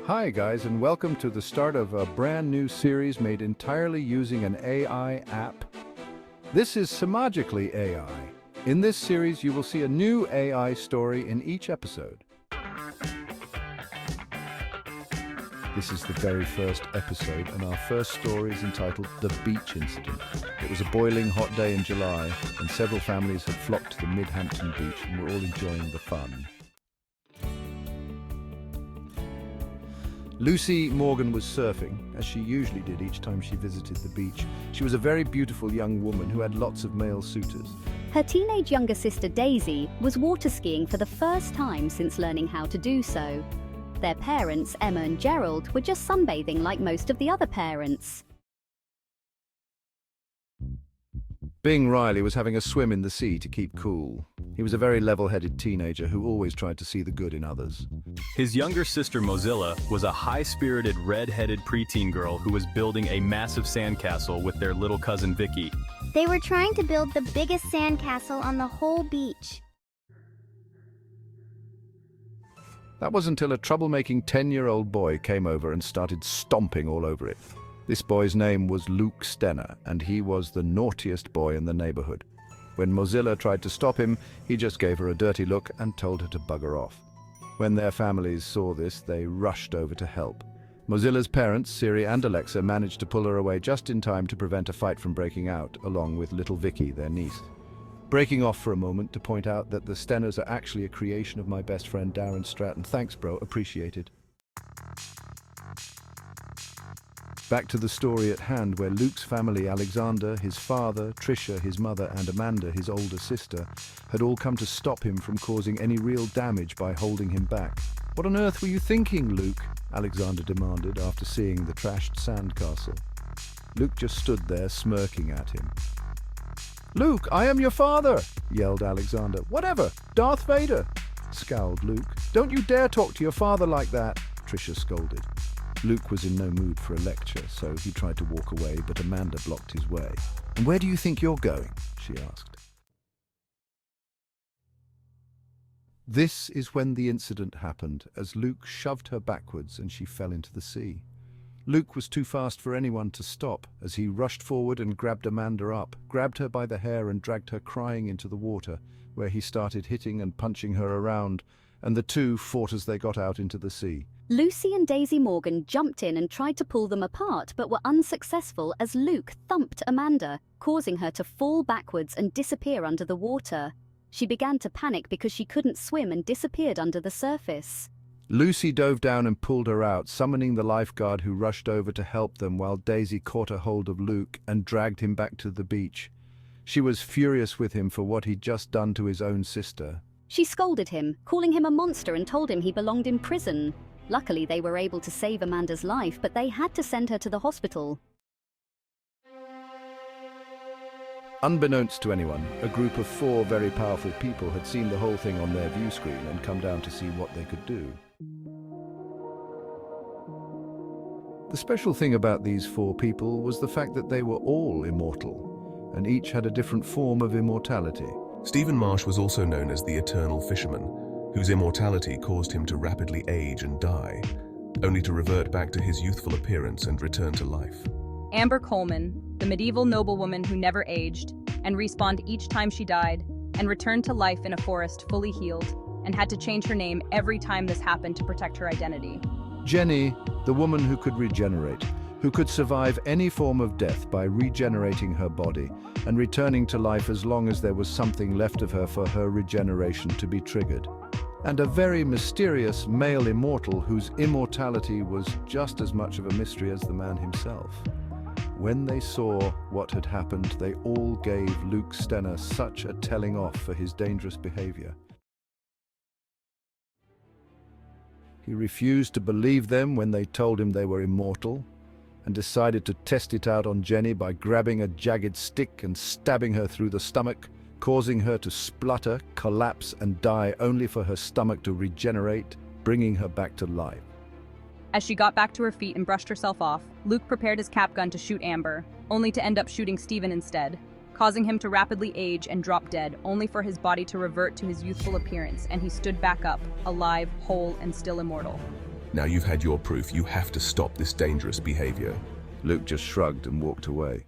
Hi guys, and welcome to the start of a brand new series made entirely using an AI app. This is Semajically AI. In this series, you will see a new AI story in each episode. This is the very first episode, and our first story is entitled The Beach Incident. It was a boiling hot day in July, and several families had flocked to the Mid-Hampton beach and were all enjoying the fun. Lucy Morgan was surfing, as she usually did each time she visited the beach. She was a very beautiful young woman who had lots of male suitors. Her teenage younger sister Daisy was water skiing for the first time since learning how to do so. Their parents, Emma and Gerald, were just sunbathing like most of the other parents. Bing Riley was having a swim in the sea to keep cool. He was a very level-headed teenager who always tried to see the good in others. His younger sister Mozilla was a high-spirited, red-headed preteen girl who was building a massive sandcastle with their little cousin Vicky. They were trying to build the biggest sandcastle on the whole beach. That was until a troublemaking 10-year-old boy came over and started stomping all over it. This boy's name was Luke Stenner, and he was the naughtiest boy in the neighborhood. When Mozilla tried to stop him, he just gave her a dirty look and told her to bugger off. When their families saw this, they rushed over to help. Mozilla's parents, Siri and Alexa, managed to pull her away just in time to prevent a fight from breaking out, along with little Vicky, their niece. Breaking off for a moment to point out that the Stenners are actually a creation of my best friend Darren Stratton. Thanks, bro. Appreciated. Back to the story at hand, where Luke's family, Alexander, his father, Tricia, his mother, and Amanda, his older sister, had all come to stop him from causing any real damage by holding him back. "What on earth were you thinking, Luke?" Alexander demanded after seeing the trashed sandcastle. Luke just stood there smirking at him. "Luke, I am your father!" yelled Alexander. "Whatever, Darth Vader!" scowled Luke. "Don't you dare talk to your father like that!" Tricia scolded. Luke was in no mood for a lecture, so he tried to walk away, but Amanda blocked his way. "And where do you think you're going?" she asked. This is when the incident happened, as Luke shoved her backwards and she fell into the sea. Luke was too fast for anyone to stop, as he rushed forward and grabbed Amanda up, grabbed her by the hair and dragged her crying into the water, where he started hitting and punching her around, and the two fought as they got out into the sea. Lucy and Daisy Morgan jumped in and tried to pull them apart, but were unsuccessful as Luke thumped Amanda, causing her to fall backwards and disappear under the water. She began to panic because she couldn't swim and disappeared under the surface. Lucy dove down and pulled her out, summoning the lifeguard who rushed over to help them, while Daisy caught a hold of Luke and dragged him back to the beach. She was furious with him for what he'd just done to his own sister. She scolded him, calling him a monster, and told him he belonged in prison. Luckily, they were able to save Amanda's life, but they had to send her to the hospital. Unbeknownst to anyone, a group of 4 very powerful people had seen the whole thing on their view screen and come down to see what they could do. The special thing about these 4 people was the fact that they were all immortal, and each had a different form of immortality. Stephen Marsh was also known as the Eternal Fisherman, whose immortality caused him to rapidly age and die, only to revert back to his youthful appearance and return to life. Amber Coleman, the medieval noblewoman who never aged, and respawned each time she died, and returned to life in a forest fully healed, and had to change her name every time this happened to protect her identity. Jenny, the woman who could regenerate, who could survive any form of death by regenerating her body and returning to life as long as there was something left of her for her regeneration to be triggered. And a very mysterious male immortal whose immortality was just as much of a mystery as the man himself. When they saw what had happened, they all gave Luke Stenner such a telling off for his dangerous behavior. He refused to believe them when they told him they were immortal, and decided to test it out on Jenny by grabbing a jagged stick and stabbing her through the stomach, causing her to splutter, collapse, and die, only for her stomach to regenerate, bringing her back to life. As she got back to her feet and brushed herself off, Luke prepared his cap gun to shoot Amber, only to end up shooting Stephen instead, causing him to rapidly age and drop dead, only for his body to revert to his youthful appearance, and he stood back up, alive, whole, and still immortal. Now you've had your proof. You have to stop this dangerous behavior. Luke just shrugged and walked away.